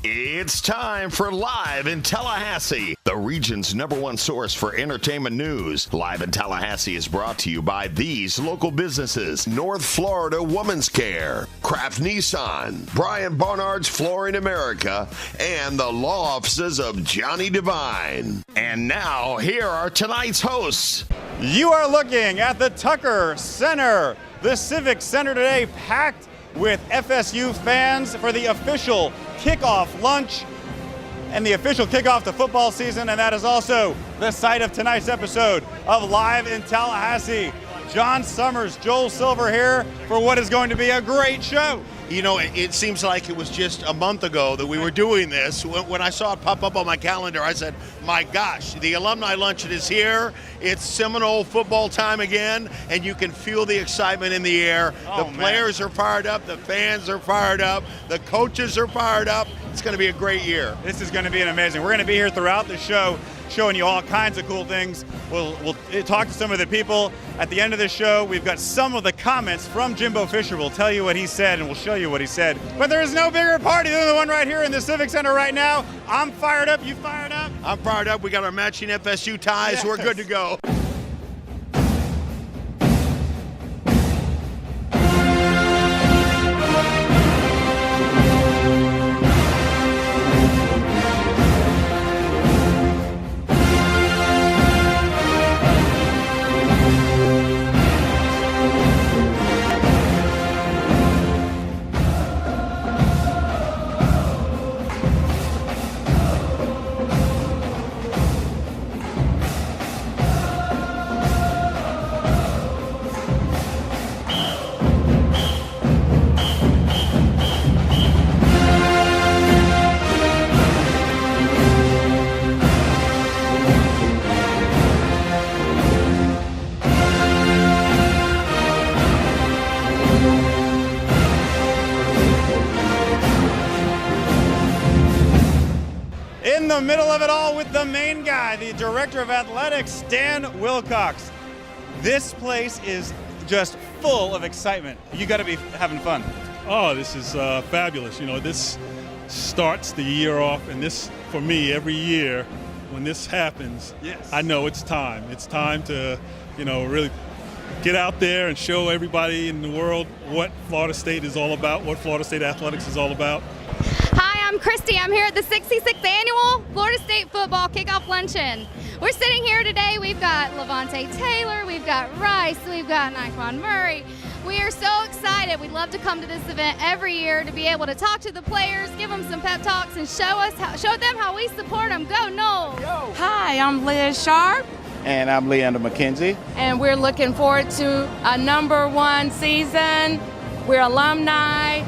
It's time for Live in Tallahassee, the region's #1 source for entertainment news. Live in Tallahassee is brought to you by these local businesses: North Florida Women's Care, Kraft Nissan, Brian Barnard's Flooring America, and the law offices of Johnny Devine. And now, here are tonight's hosts. You are looking at the Tucker Center, the Civic Center today, packed with FSU fans for the official kickoff lunch and the official kickoff to football season, and that is also the site of tonight's episode of Live in Tallahassee. John Summers, Joel Silver here for what is going to be a great show. You know, it seems like it was just a month ago that we were doing this. When I saw it pop up on my calendar, I said, my gosh, the alumni luncheon is here. It's Seminole football time again, and you can feel the excitement in the air. The players are fired up, the fans are fired up, the coaches are fired up. It's going to be a great year. This is going to be an amazing. We're going to be here throughout the show, showing you all kinds of cool things. We'll talk to some of the people. At the end of the show, we've got some of the comments from Jimbo Fisher. We'll tell you what he said, and we'll show you what he said. But there is no bigger party than the one right here in the Civic Center right now. I'm fired up. You fired up? I'm fired up. We got our matching FSU ties. Yes. We're good to go. In the middle of it all with the main guy, the Director of Athletics, Stan Wilcox. This place is just full of excitement. You got to be having fun. Oh, this is fabulous. You know, this starts the year off, and this, for me, every year when this happens, yes, I know it's time. It's time to, you know, really get out there and show everybody in the world what Florida State is all about, what Florida State athletics is all about. Hi, I'm Christy. I'm here at the 66th Annual Florida State Football Kickoff Luncheon. We're sitting here today. We've got Levante Taylor, we've got Rice, we've got Nyquan Murray. We are so excited. We'd love to come to this event every year to be able to talk to the players, give them some pep talks, and show them how we support them. Go Noles! Hi, I'm Liz Sharp. And I'm Leander McKenzie. And we're looking forward to a #1 season. We're alumni.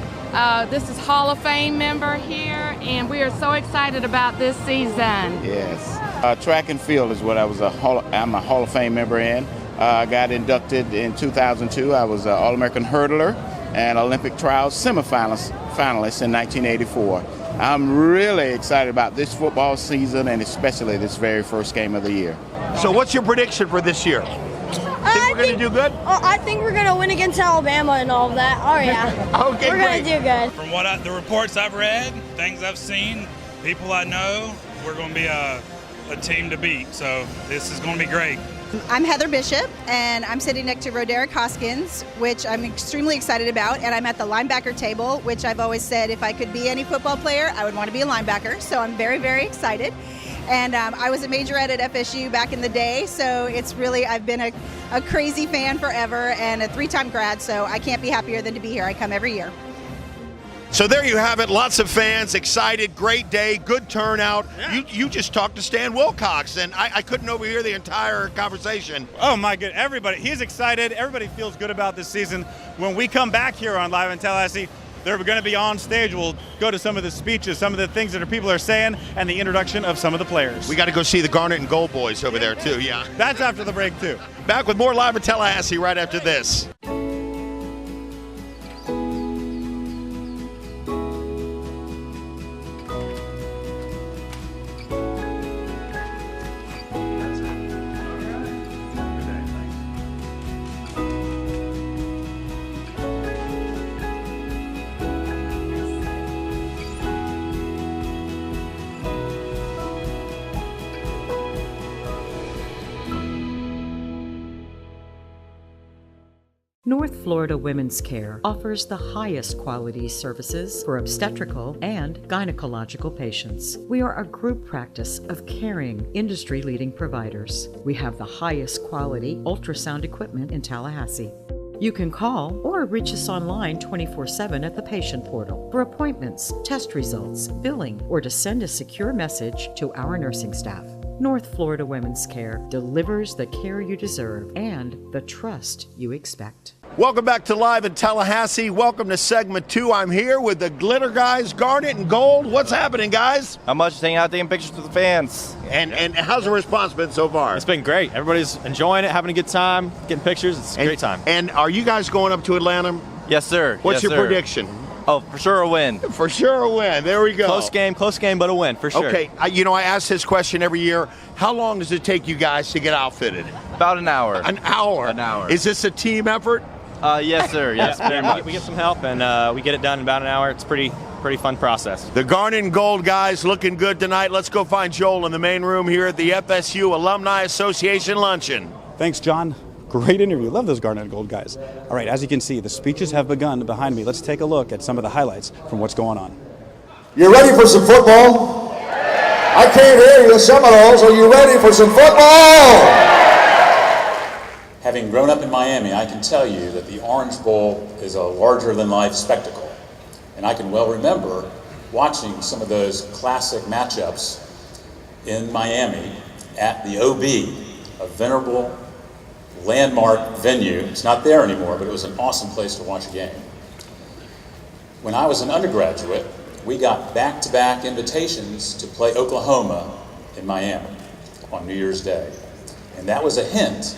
This is Hall of Fame member here, and we are so excited about this season. Yes. Track and field is what I'm a Hall of Fame member in. I got inducted in 2002. I was an All-American hurdler and Olympic trials semifinalist in 1984. I'm really excited about this football season and especially this very first game of the year. So what's your prediction for this year? Think we're going to do good? I think we're going to win against Alabama and all of that. Oh, yeah. Okay, we're going to do good. From the reports I've read, things I've seen, people I know, we're going to be a team to beat. So this is going to be great. I'm Heather Bishop, and I'm sitting next to Roderick Hoskins, which I'm extremely excited about, and I'm at the linebacker table, which I've always said if I could be any football player, I would want to be a linebacker, so I'm very, very excited. And I was a majorette at FSU back in the day, so it's really, I've been a crazy fan forever and a 3-time grad, so I can't be happier than to be here. I come every year. So there you have it. Lots of fans, excited, great day, good turnout. Yeah. You just talked to Stan Wilcox, and I couldn't overhear the entire conversation. Oh, my good. Everybody, he's excited. Everybody feels good about this season. When we come back here on Live in Tallahassee, they're going to be on stage. We'll go to some of the speeches, some of the things that people are saying, and the introduction of some of the players. We got to go see the Garnet and Gold boys over there, too, yeah. That's after the break, too. Back with more Live in Tallahassee right after this. North Florida Women's Care offers the highest quality services for obstetrical and gynecological patients. We are a group practice of caring, industry-leading providers. We have the highest quality ultrasound equipment in Tallahassee. You can call or reach us online 24/7 at the patient portal for appointments, test results, billing, or to send a secure message to our nursing staff. North Florida Women's Care delivers the care you deserve and the trust you expect. Welcome back to Live in Tallahassee. Welcome to segment 2. I'm here with the Glitter Guys, Garnet and Gold. What's happening, guys? Not much, just hanging out taking pictures with the fans. And how's the response been so far? It's been great. Everybody's enjoying it, having a good time, getting pictures. It's a great time. And are you guys going up to Atlanta? Yes, sir. What's yes, your sir. prediction? Oh, for sure a win. For sure a win. There we go. Close game, but a win, for sure. Okay, I ask this question every year. How long does it take you guys to get outfitted? About an hour. An hour? An hour. Is this a team effort? Yes, sir. Yes, very much. We get some help, and we get it done in about an hour. It's pretty fun process. The Garnet and Gold guys looking good tonight. Let's go find Joel in the main room here at the FSU Alumni Association Luncheon. Thanks, John. Great interview. Love those Garnet and Gold guys. All right, as you can see, the speeches have begun behind me. Let's take a look at some of the highlights from what's going on. You ready for some football? I can't hear you, Seminoles. Are you ready for some football? Having grown up in Miami, I can tell you that the Orange Bowl is a larger-than-life spectacle. And I can well remember watching some of those classic matchups in Miami at the OB, a venerable landmark venue. It's not there anymore, but it was an awesome place to watch a game. When I was an undergraduate, we got back-to-back invitations to play Oklahoma in Miami on New Year's Day. And that was a hint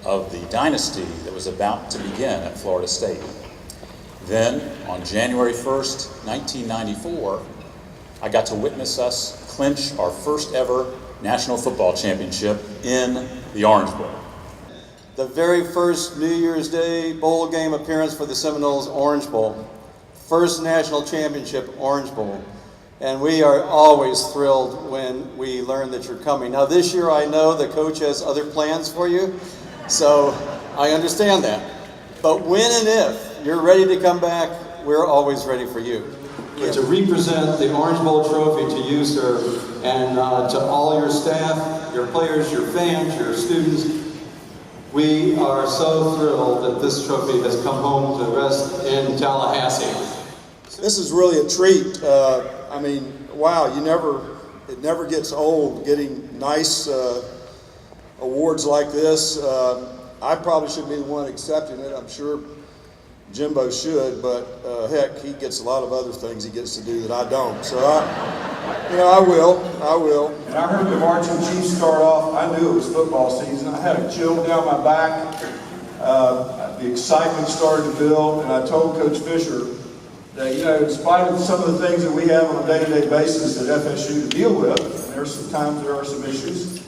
of the dynasty that was about to begin at Florida State. Then, on January 1st, 1994, I got to witness us clinch our first ever National Football Championship in the Orange Bowl. The very first New Year's Day bowl game appearance for the Seminoles, Orange Bowl. First national championship, Orange Bowl. And we are always thrilled when we learn that you're coming. Now this year I know the coach has other plans for you, so I understand that. But when and if you're ready to come back, we're always ready for you. To represent the Orange Bowl trophy to you, sir, and to all your staff, your players, your fans, your students, we are so thrilled that this trophy has come home to rest in Tallahassee. This is really a treat. I mean, wow, it never gets old getting nice awards like this. I probably should be the one accepting it. I'm sure Jimbo should, but heck, he gets a lot of other things he gets to do that I don't. So I will. And I heard the marching chiefs start off. I knew it was football season. I had a chill down my back. The excitement started to build, and I told Coach Fisher that, in spite of some of the things that we have on a day-to-day basis at FSU to deal with, and there are some issues,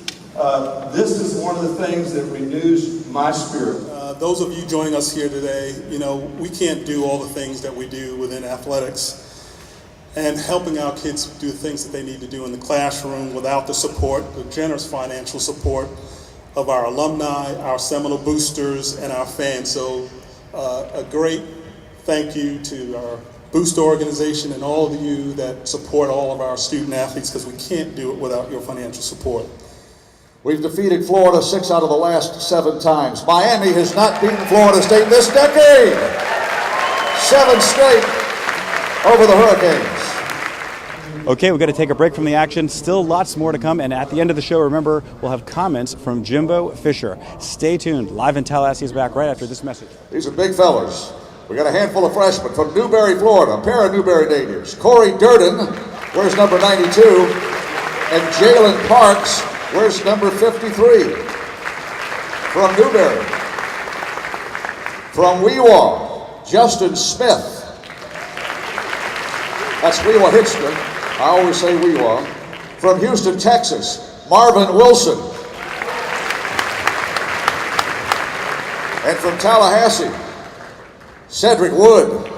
this is one of the things that renews my spirit. Those of you joining us here today, we can't do all the things that we do within athletics and helping our kids do the things that they need to do in the classroom without the support, the generous financial support of our alumni, our Seminole boosters, and our fans. So a great thank you to our booster organization and all of you that support all of our student athletes, because we can't do it without your financial support. We've defeated Florida 6 out of the last 7 times. Miami has not beaten Florida State this decade. 7 straight over the Hurricanes. Okay, we've got to take a break from the action. Still lots more to come. And at the end of the show, remember, we'll have comments from Jimbo Fisher. Stay tuned. Live in Tallahassee is back right after this message. These are big fellas. We got a handful of freshmen from Newberry, Florida, a pair of Newberry natives. Corey Durden wears number 92, and Jalen Parks wears number 53. From Newberry. From Weewaw, Justin Smith. That's Weewaw-Hitchcock. I always say Weewaw. From Houston, Texas, Marvin Wilson. And from Tallahassee, Cedric Wood.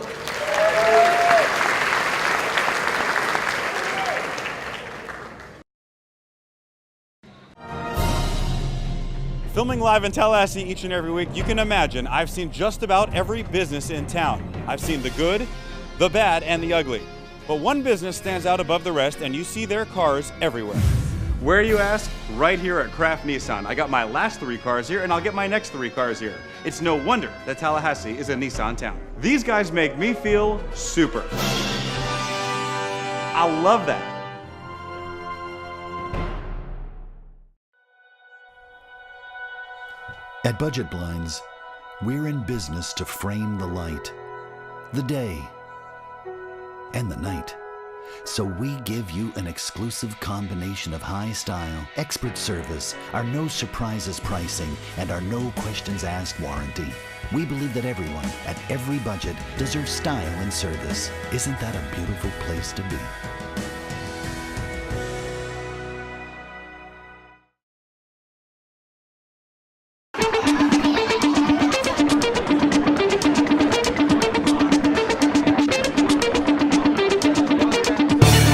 Filming live in Tallahassee each and every week, you can imagine I've seen just about every business in town. I've seen the good, the bad, and the ugly. But one business stands out above the rest, and you see their cars everywhere. Where, you ask? Right here at Kraft Nissan. I got my last 3 cars here, and I'll get my next 3 cars here. It's no wonder that Tallahassee is a Nissan town. These guys make me feel super. I love that. At Budget Blinds, we're in business to frame the light, the day, and the night. So we give you an exclusive combination of high style, expert service, our no surprises pricing, and our no questions asked warranty. We believe that everyone, at every budget, deserves style and service. Isn't that a beautiful place to be?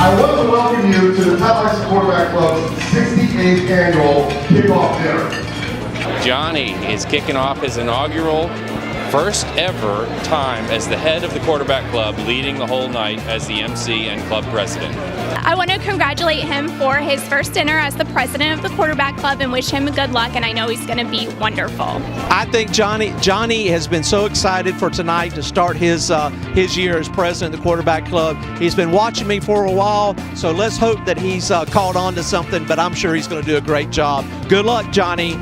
I want to welcome you to the Tallahassee Quarterback Club's 68th annual kickoff dinner. Johnny is kicking off his inaugural first ever time as the head of the quarterback club, leading the whole night as the MC and club president. I want to congratulate him for his first dinner as the president of the quarterback club and wish him good luck, and I know he's going to be wonderful. I think Johnny has been so excited for tonight to start his year as president of the quarterback club. He's been watching me for a while, so let's hope that he's caught on to something, but I'm sure he's going to do a great job. Good luck, Johnny.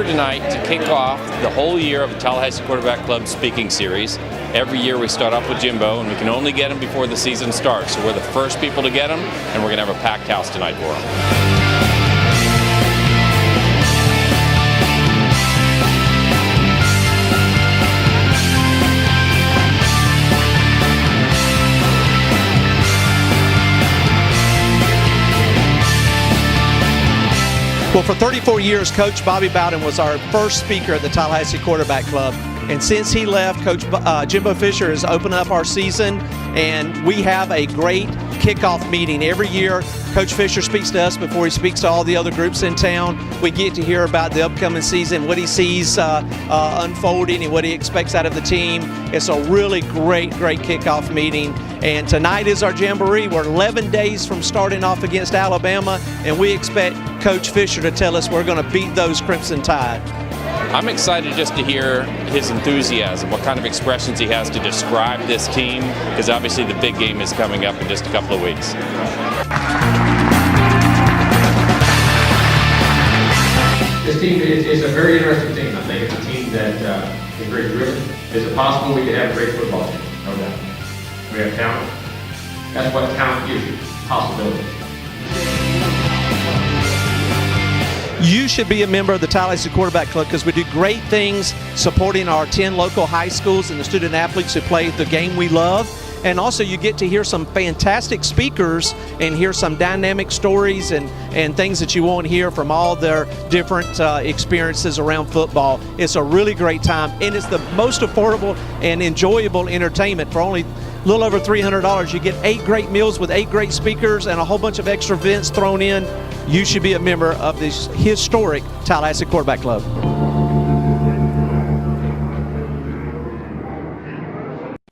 Tonight to kick off the whole year of the Tallahassee Quarterback Club speaking series. Every year we start off with Jimbo, and we can only get him before the season starts. So we're the first people to get him, and we're going to have a packed house tonight for him. Well, for 34 years, Coach Bobby Bowden was our first speaker at the Tallahassee Quarterback Club. And since he left, Coach Jimbo Fisher has opened up our season, and we have a great kickoff meeting every year. Coach Fisher speaks to us before he speaks to all the other groups in town. We get to hear about the upcoming season, what he sees unfolding, and what he expects out of the team. It's a really great kickoff meeting. And tonight is our jamboree. We're 11 days from starting off against Alabama, and we expect Coach Fisher to tell us we're going to beat those Crimson Tide. I'm excited just to hear his enthusiasm, what kind of expressions he has to describe this team, because obviously the big game is coming up in just a couple of weeks. This team is a very interesting team. I think it's a team that is very driven. Is it possible we could have a great football team? No doubt. We have talent. That's what talent gives you, possibility. You should be a member of the Tallahassee Quarterback Club because we do great things supporting our 10 local high schools and the student athletes who play the game we love. And also you get to hear some fantastic speakers and hear some dynamic stories and things that you won't hear from all their different experiences around football. It's a really great time, and it's the most affordable and enjoyable entertainment. For only a little over $300, you get 8 great meals with 8 great speakers and a whole bunch of extra events thrown in. You should be a member of this historic Tallahassee Quarterback Club.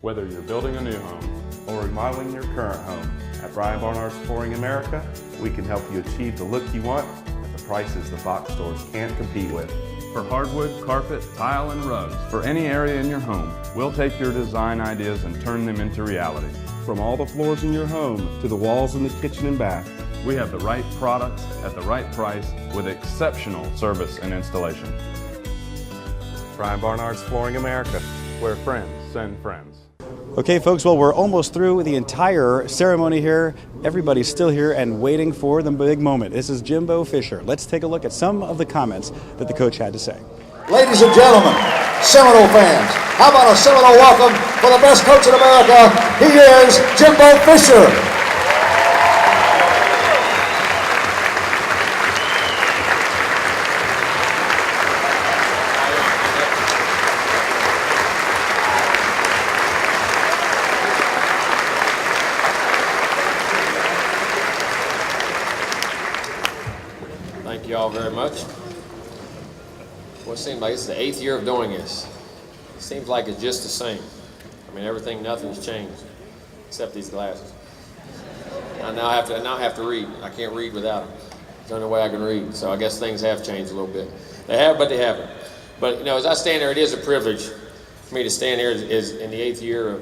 Whether you're building a new home or remodeling your current home, at Brian Barnard's Flooring America, we can help you achieve the look you want at the prices the box stores can't compete with. For hardwood, carpet, tile, and rugs, for any area in your home, we'll take your design ideas and turn them into reality. From all the floors in your home to the walls in the kitchen and bath, we have the right products at the right price with exceptional service and installation. Brian Barnard's Flooring America, where friends send friends. Okay, folks, well, we're almost through the entire ceremony here. Everybody's still here and waiting for the big moment. This is Jimbo Fisher. Let's take a look at some of the comments that the coach had to say. Ladies and gentlemen, Seminole fans, how about a Seminole welcome for the best coach in America? He is Jimbo Fisher. all very much. Well, it seems like it's the 8th year of doing this. It seems like it's just the same. I mean, everything, nothing's changed, except these glasses. I now have to read. I can't read without them. It's the only way I can read. So I guess things have changed a little bit. They have, but they haven't. But you know, as I stand there, it is a privilege for me to stand here is in the 8th year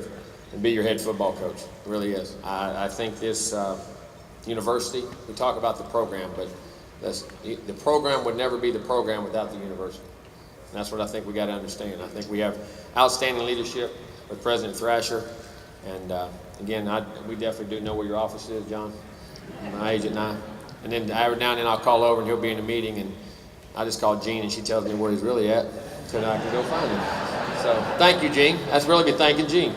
and be your head football coach. It really is. I think this university, we talk about the program, but the program would never be the program without the university. And that's what I think we got to understand. I think we have outstanding leadership with President Thrasher. And again, we definitely do know where your office is, John, my agent and I. And then every now and then I'll call over and he'll be in a meeting, and I just call Jean and she tells me where he's really at so that I can go find him. So thank you, Jean. That's really be thanking Jean.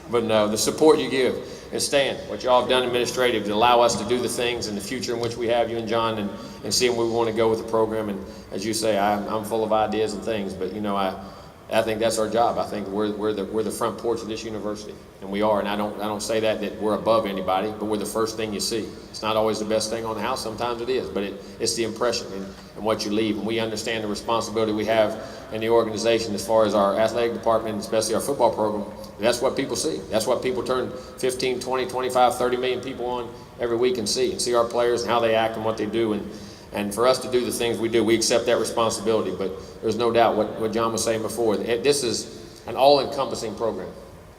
But no, the support you give. And Stan, what y'all have done administrative to allow us to do the things in the future in which we have you and John and seeing where we want to go with the program. And as you say, I'm full of ideas and things, but you know, I think that's our job. I think we're the front porch of this university, and we are. And I don't say that we're above anybody, but we're the first thing you see. It's not always the best thing on the house. Sometimes it is, but it's the impression and what you leave. And we understand the responsibility we have in the organization as far as our athletic department, especially our football program. That's what people see. That's what people turn 15, 20, 25, 30 million people on every week and see our players and how they act and what they do. And for us to do the things we do, we accept that responsibility. But there's no doubt what John was saying before. This is an all-encompassing program.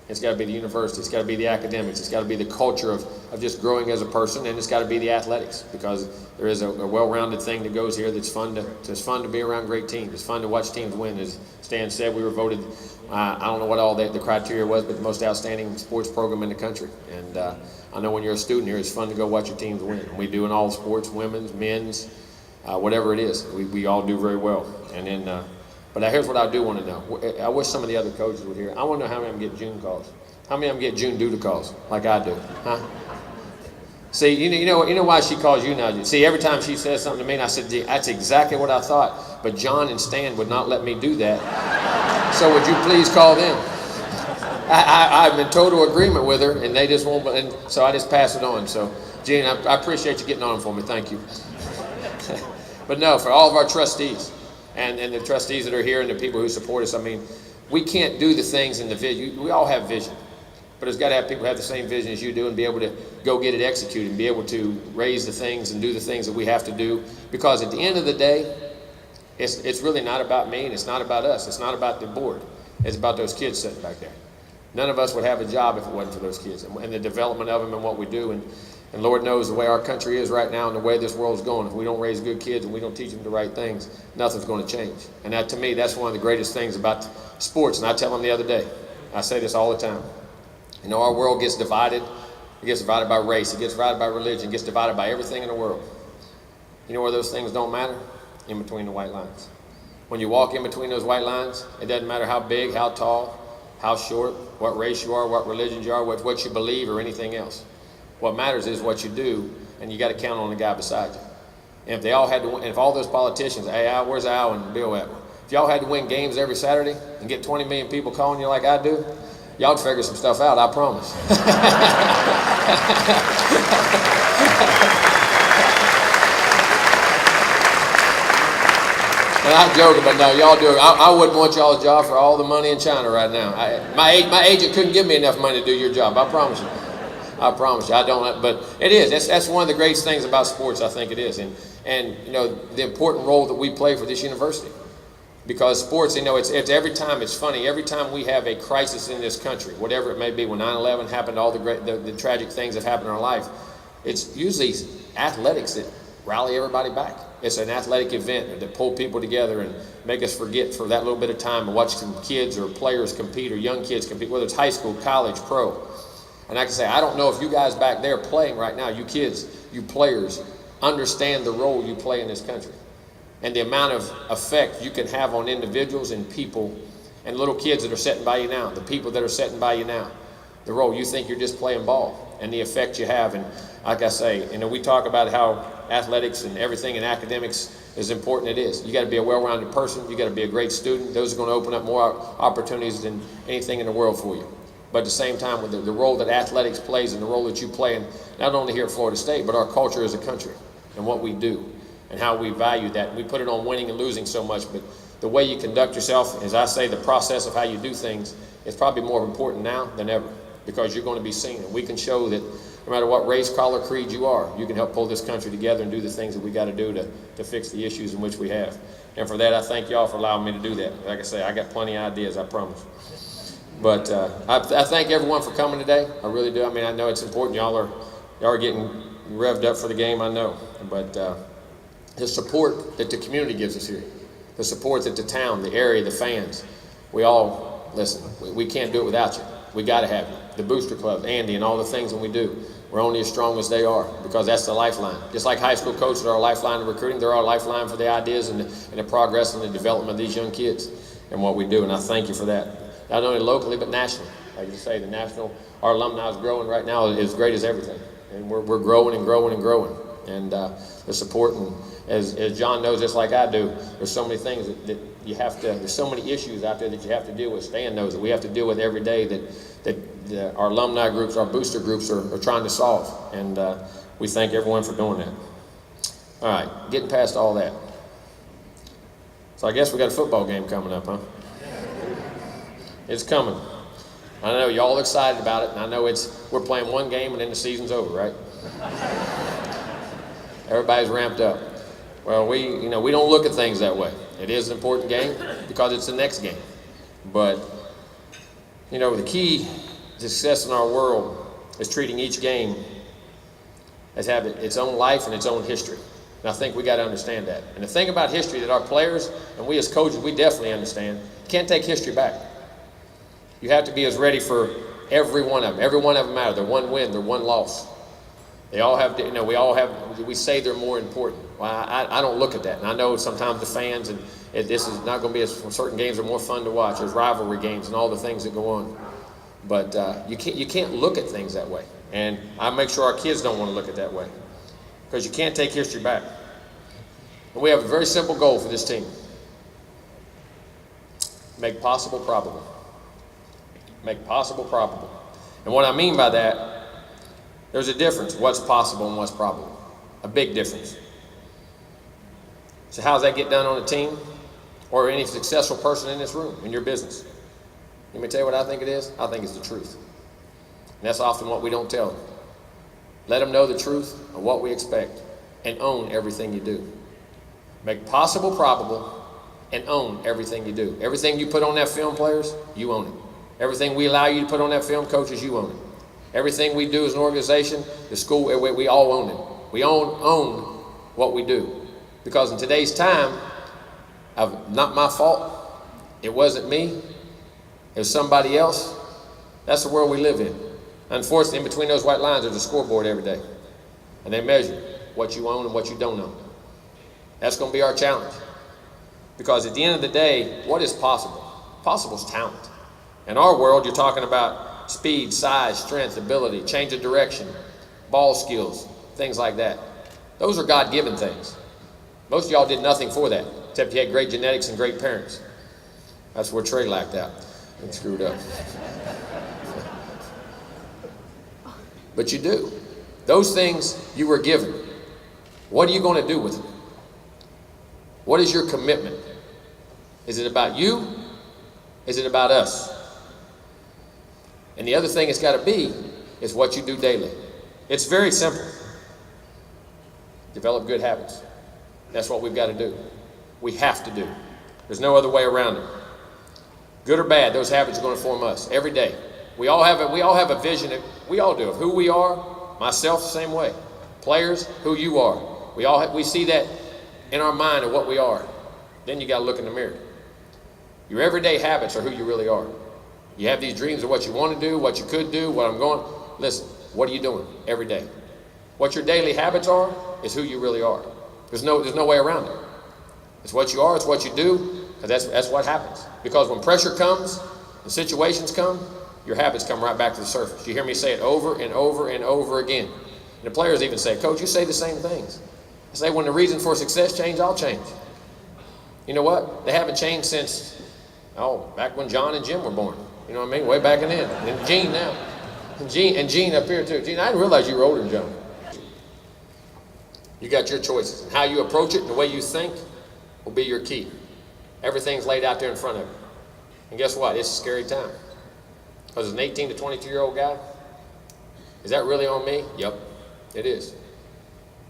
It's got to be the university. It's got to be the academics. It's got to be the culture of just growing as a person, and it's got to be the athletics, because there is a well-rounded thing that goes here that's fun to be around great teams. It's fun to watch teams win. As Stan said, we were voted, I don't know what all the criteria was, but the most outstanding sports program in the country. And I know when you're a student here, it's fun to go watch your teams win. And we do in all sports, women's, men's, whatever it is. We all do very well. And then, but here's what I do want to know. I wish some of the other coaches were here. I want to know how many of them get June calls. How many of them get June Duda calls, like I do? Huh? See, you know why she calls you now? See, every time she says something to me, and I said, that's exactly what I thought. But John and Stan would not let me do that. So would you please call them? I'm in total agreement with her, and they just won't. And so I just pass it on. So, Gene, I appreciate you getting on for me. Thank you. But no, for all of our trustees and the trustees that are here and the people who support us, I mean, we can't do the things in the vision. We all have vision, but it's got to have people who have the same vision as you do and be able to go get it executed and be able to raise the things and do the things that we have to do. Because at the end of the day, it's really not about me and it's not about us. It's not about the board. It's about those kids sitting back there. None of us would have a job if it wasn't for those kids and the development of them and what we do. And Lord knows the way our country is right now and the way this world's going. If we don't raise good kids and we don't teach them the right things, nothing's going to change. And that, to me, that's one of the greatest things about sports. And I tell them the other day, I say this all the time. You know, our world gets divided. It gets divided by race. It gets divided by religion. It gets divided by everything in the world. You know where those things don't matter? In between the white lines. When you walk in between those white lines, it doesn't matter how big, how tall, how short, what race you are, what religion you are, what you believe, or anything else. What matters is what you do, and you got to count on the guy beside you. And if they all had to win, and if all those politicians, hey, Al, where's Al and Bill at? If y'all had to win games every Saturday and get 20 million people calling you like I do, y'all would figure some stuff out, I promise. And I'm joking, but no, y'all do it. I wouldn't want y'all's job for all the money in China right now. My agent couldn't give me enough money to do your job, I promise you. I promise you, I don't, but it is. That's one of the greatest things about sports, I think it is. And you know, the important role that we play for this university. Because sports, you know, it's every time, it's funny, every time we have a crisis in this country, whatever it may be, when 9/11 happened, all the tragic things that happened in our life, it's usually athletics that rally everybody back. It's an athletic event that pull people together and make us forget for that little bit of time and watch some kids or players compete or young kids compete, whether it's high school, college, pro. And I can say, I don't know if you guys back there playing right now, you kids, you players, understand the role you play in this country and the amount of effect you can have on individuals and people and little kids that are sitting by you now, the people that are sitting by you now, the role you think you're just playing ball and the effect you have. And like I say, you know, we talk about how athletics and everything in academics is important. It is. You got to be a well-rounded person. You got to be a great student. Those are going to open up more opportunities than anything in the world for you. But at the same time, with the role that athletics plays and the role that you play, in not only here at Florida State, but our culture as a country. and what we do and how we value that. We put it on winning and losing so much, but the way you conduct yourself, as I say, the process of how you do things is probably more important now than ever, because you're going to be seen, and we can show that no matter what race, color, creed you are, you can help pull this country together and do the things that we got to do to fix the issues in which we have. And for that, I thank y'all for allowing me to do that. Like I say, I got plenty of ideas, I promise. But I thank everyone for coming today. I really do. I mean, I know it's important. Y'all are getting revved up for the game, I know. But the support that the community gives us here, the support that the town, the area, the fans, we all, listen, we can't do it without you. We got to have you. The booster clubs, Andy, and all the things that we do, we're only as strong as they are, because that's the lifeline. Just like high school coaches are our lifeline to recruiting, they're our lifeline for the ideas and the progress and the development of these young kids and what we do, and I thank you for that. Not only locally, but nationally. Like you say, our alumni is growing right now as great as everything, and we're growing and growing and growing. And the support, and as John knows, just like I do, there's so many things that you have to, there's so many issues out there that you have to deal with. Stan knows that we have to deal with every day that our alumni groups, our booster groups are trying to solve. And we thank everyone for doing that. All right, getting past all that. So I guess we got a football game coming up, huh? It's coming. I know y'all excited about it, and I know we're playing one game and then the season's over, right? Everybody's ramped up. Well, we don't look at things that way. It is an important game because it's the next game. But, the key to success in our world is treating each game as having its own life and its own history. And I think we got to understand that. And the thing about history that our players and we as coaches, we definitely understand, you can't take history back. You have to be as ready for every one of them. Every one of them matter. They're one win, they're one loss. They all have, we say they're more important. Well, I don't look at that. And I know sometimes the fans, and this is not going to be certain games are more fun to watch. There's rivalry games and all the things that go on. But you can't look at things that way. And I make sure our kids don't want to look at it that way, because you can't take history back. And we have a very simple goal for this team. Make possible probable. Make possible probable. And what I mean by that, there's a difference, what's possible and what's probable. A big difference. So how does that get done on a team or any successful person in this room, in your business? Let me tell you what I think it is. I think it's the truth. And that's often what we don't tell them. Let them know the truth of what we expect and own everything you do. Make possible probable and own everything you do. Everything you put on that film, players, you own it. Everything we allow you to put on that film, coaches, you own it. Everything we do as an organization, the school, we all own it. We own what we do. Because in today's time, not my fault, it wasn't me, it was somebody else. That's the world we live in. Unfortunately, in between those white lines, there's a scoreboard every day. And they measure what you own and what you don't own. That's going to be our challenge. Because at the end of the day, what is possible? Possible is talent. In our world, you're talking about speed, size, strength, ability, change of direction, ball skills, things like that. Those are God-given things. Most of y'all did nothing for that, except you had great genetics and great parents. That's where Trey lacked out and screwed up. But you do. Those things you were given. What are you going to do with them? What is your commitment? Is it about you? Is it about us? And the other thing it's got to be is what you do daily. It's very simple. Develop good habits. That's what we've got to do. We have to do. There's no other way around it. Good or bad, those habits are going to form us every day. We all have a vision, we all do, of who we are. Myself, the same way. Players, who you are. We see that in our mind of what we are. Then you got to look in the mirror. Your everyday habits are who you really are. You have these dreams of what you want to do, what you could do, what I'm going. Listen, what are you doing every day? What your daily habits are is who you really are. There's no way around it. It's what you are, it's what you do, because that's what happens. Because when pressure comes, and situations come, your habits come right back to the surface. You hear me say it over and over and over again. And the players even say, Coach, you say the same things. I say, when the reason for success change, I'll change. You know what? They haven't changed since, back when John and Jim were born. You know what I mean? Way back in then. And Gene now. And Gene up here too. Gene, I didn't realize you were older than John. You got your choices. And how you approach it and the way you think will be your key. Everything's laid out there in front of you. And guess what? It's a scary time. Because as an 18 to 22-year-old guy, is that really on me? Yep, it is.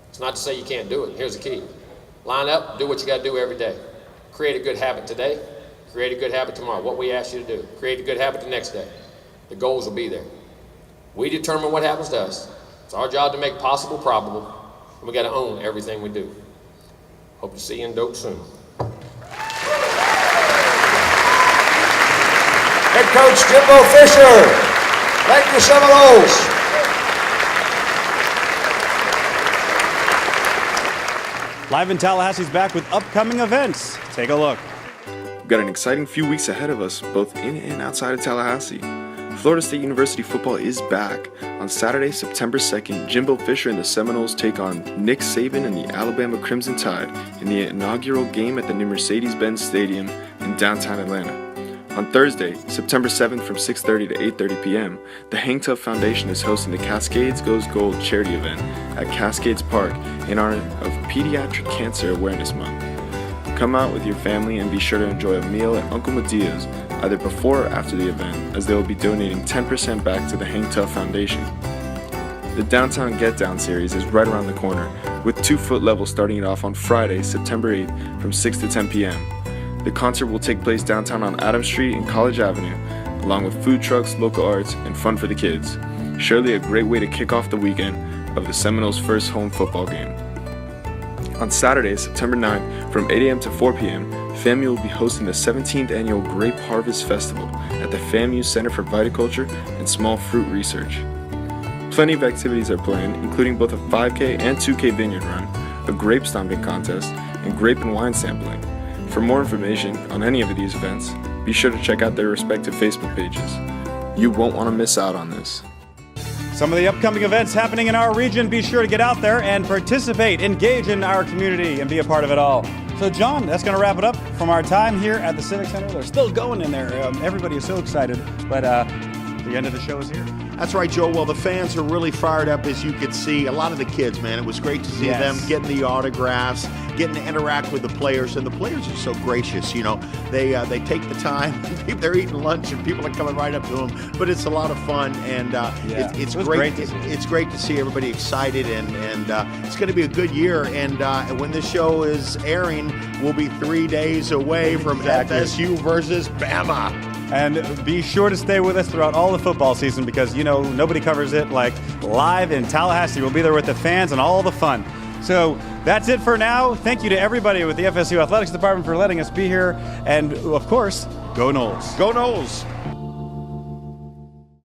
It's not to say you can't do it. Here's the key. Line up, do what you got to do every day. Create a good habit today. Create a good habit tomorrow. What we ask you to do. Create a good habit the next day. The goals will be there. We determine what happens to us. It's our job to make possible probable, and we got to own everything we do. Hope to see you in Doak soon. Head coach Jimbo Fisher. Thank you, Seminoles. Live in Tallahassee's back with upcoming events. Take a look. We've got an exciting few weeks ahead of us, both in and outside of Tallahassee. Florida State University football is back. On Saturday, September 2nd, Jimbo Fisher and the Seminoles take on Nick Saban and the Alabama Crimson Tide in the inaugural game at the new Mercedes-Benz Stadium in downtown Atlanta. On Thursday, September 7th from 6:30 to 8:30 p.m., the Hang Tough Foundation is hosting the Cascades Goes Gold charity event at Cascades Park in honor of Pediatric Cancer Awareness Month. Come out with your family and be sure to enjoy a meal at Uncle Medea's either before or after the event, as they will be donating 10% back to the Hang Tough Foundation. The Downtown Get Down series is right around the corner, with 2 foot levels starting it off on Friday, September 8th from 6 to 10 p.m. The concert will take place downtown on Adams Street and College Avenue, along with food trucks, local arts, and fun for the kids. Surely a great way to kick off the weekend of the Seminoles' first home football game. On Saturday, September 9th, from 8 a.m. to 4 p.m., FAMU will be hosting the 17th Annual Grape Harvest Festival at the FAMU Center for Viticulture and Small Fruit Research. Plenty of activities are planned, including both a 5K and 2K vineyard run, a grape stomping contest, and grape and wine sampling. For more information on any of these events, be sure to check out their respective Facebook pages. You won't want to miss out on this. Some of the upcoming events happening in our region, be sure to get out there and participate, engage in our community, and be a part of it all. So, John, that's going to wrap it up from our time here at the Civic Center. They're still going in there. Everybody is so excited, but the end of the show is here. That's right, Joe. Well, the fans are really fired up, as you could see. A lot of the kids, man, it was great to see them getting the autographs, getting to interact with the players, and the players are so gracious. You know, they take the time. They're eating lunch, and people are coming right up to them. But it's a lot of fun, and it's great. It's great to see everybody excited, and it's going to be a good year. And when this show is airing, we'll be 3 days away from FSU versus Bama. And be sure to stay with us throughout all the football season because, you know, nobody covers it like live in Tallahassee. We'll be there with the fans and all the fun. So that's it for now. Thank you to everybody with the FSU Athletics Department for letting us be here. And, of course, go Noles. Go Noles.